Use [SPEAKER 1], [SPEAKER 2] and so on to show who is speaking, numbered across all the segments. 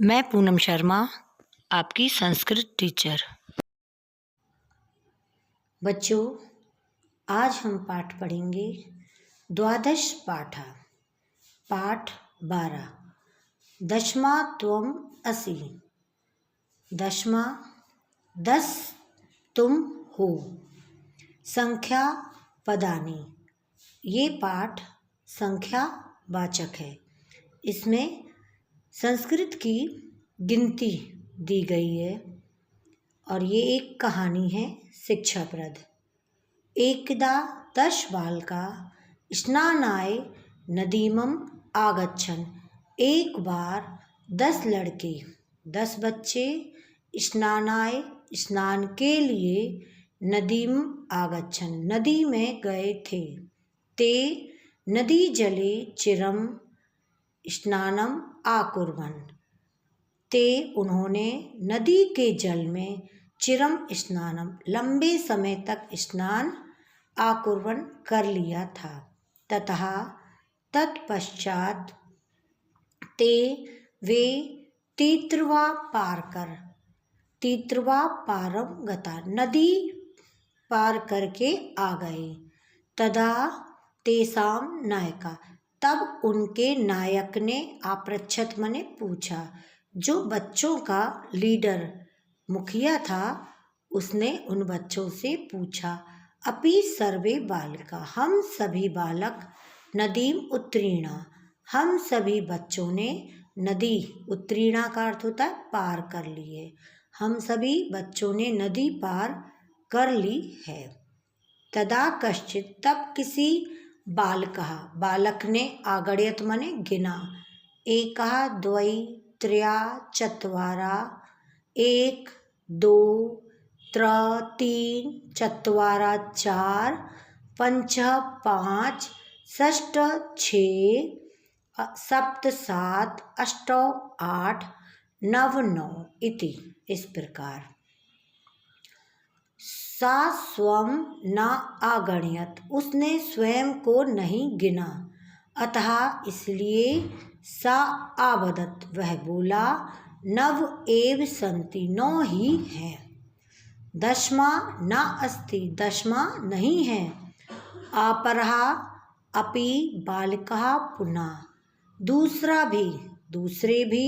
[SPEAKER 1] मैं पूनम शर्मा, आपकी संस्कृत टीचर। बच्चों, आज हम पाठ पढ़ेंगे द्वादश पाठ, पाठ 12। दशमा त्वम असि। दशमा 10 तुम हो। संख्या पदानी। ये पाठ संख्या वाचक है। इसमें संस्कृत की गिनती दी गई है और ये एक कहानी है शिक्षाप्रद। एकदा 10 बालका स्नानाय नदीमं आगच्छन्। एक बार 10 लड़के 10 बच्चे स्नान के लिए नदीम आगच्छन् नदी में गए थे। ते नदी जले चिरम स्नानम आकुर्वन्। ते उन्होंने नदी के जल में चिरम स्नानम लंबे समय तक स्नान आकुर्वन् कर लिया था। तथा तत्पश्चात ते वे तीत्रवा पारम गता नदी पार करके आ गए। तदा तेसाम नायका तब उनके नायक ने आपृच्छत मने पूछा। जो बच्चों का लीडर मुखिया था उसने उन बच्चों से पूछा, अपि सर्वे बालका हम सभी बालक नदीम उत्तीर्णा हम सभी बच्चों ने नदी उत्तीर्णा का अर्थ होता है पार कर ली है। हम सभी बच्चों ने नदी पार कर ली है। तदा कश्चित तब किसी बालक ने आगड़यत मने गिना। एका द्वै त्र्या चत्वारा 1 2 3 3 चत्वारा 4 5 5 6 6 7 7 8 8 9 9 इति इस प्रकार। सा स्वयं न आगण्यत उसने स्वयं को नहीं गिना। अतः इसलिए सा आबदत वह बोला, नव एव संति 9 ही है। दशमा न अस्ति दशमा नहीं है। अपरः अपि बालकः पुनः दूसरे भी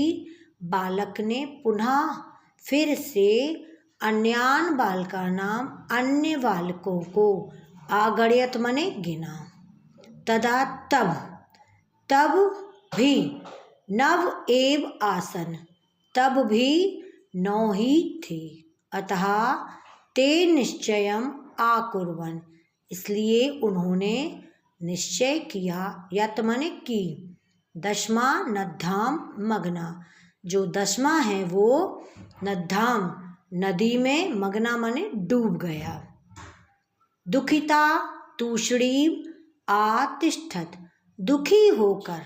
[SPEAKER 1] बालक ने पुनः फिर से अन्यान बालका नाम अन्य बालकों को आगड़यत मने गिना। तदा तब भी नव एव आसन तब भी 9 ही थे। अतः ते निश्चयम आकुर्वन् इसलिए उन्होंने निश्चय किया यत मने की। दशमा नद्धाम मग्ना जो दशमा है वो नद्धाम नदी में मग्ना मने डूब गया। दुखिता तूष्णीम आतिष्ठत दुखी होकर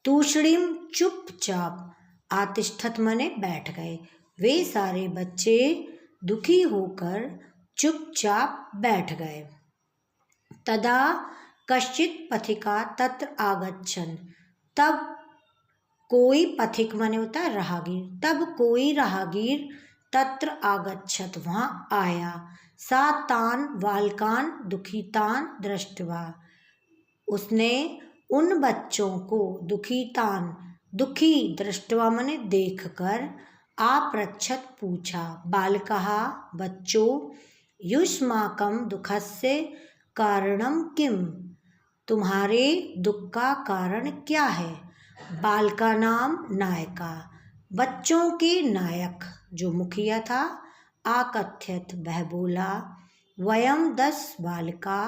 [SPEAKER 1] तूष्णीम चुपचाप आतिष्ठत मने बैठ गए। वे सारे बच्चे दुखी होकर चुपचाप बैठ गए। तदा कश्चित पथिका तत्र आगच्छन् तब कोई पथिक मने होता है राहगीर। तब कोई राहगीर तत्र आगच्छत वहाँ आया। सा तान बालकान दुखितान दृष्ट्वा उसने उन बच्चों को दुखी दृष्ट्वा मने देखकर आपृच्छत पूछा। बालकः बच्चों युष्माकं दुःखस्य कारणं किम तुम्हारे दुख का कारण क्या है। बालका नाम नायका बच्चों के नायक जो मुखिया था आकथ्यत वह बोला, वयम 10 बालका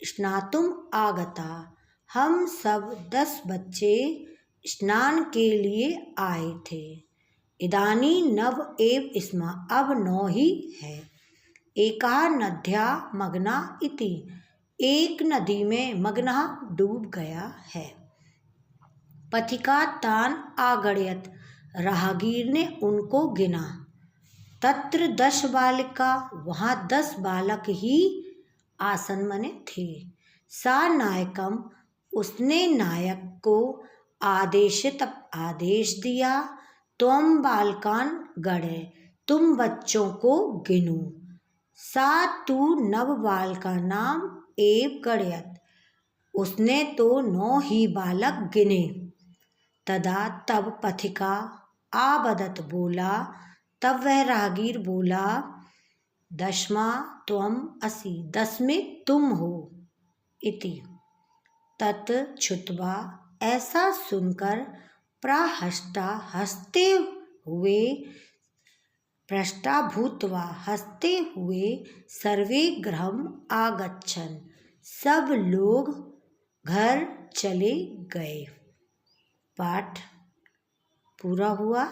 [SPEAKER 1] स्नातुम आगता हम सब 10 बच्चे स्नान के लिए आए थे। इदानी नव एव स्म अब 9 ही है। एका नद्या मग्ना इति एक नदी में मग्ना डूब गया है। पथिका तान आगड़यत राहगीर ने उनको गिना। तत्र 10 बालिका वहाँ 10 बालक ही आसन मने थे। सा नायकम उसने नायक को आदेश दिया। त्वं बालकान गणय, तुम बच्चों को गिनो। सा तु नव बालकानाम एव गणयत, उसने तो 9 ही बालक गिने। तदा तब पथिका आबदत बोला, तब वह राहगीर बोला, दशमा त्वम असि, 10वें तुम हो। इति तत् छुत्वा, ऐसा सुनकर, प्राहष्टा हंसते हुए, पृष्टा भूत्वा हंसते हुए, सर्वे गृहम् आगच्छन्, सब लोग घर चले गए। पाठ पूरा हुआ।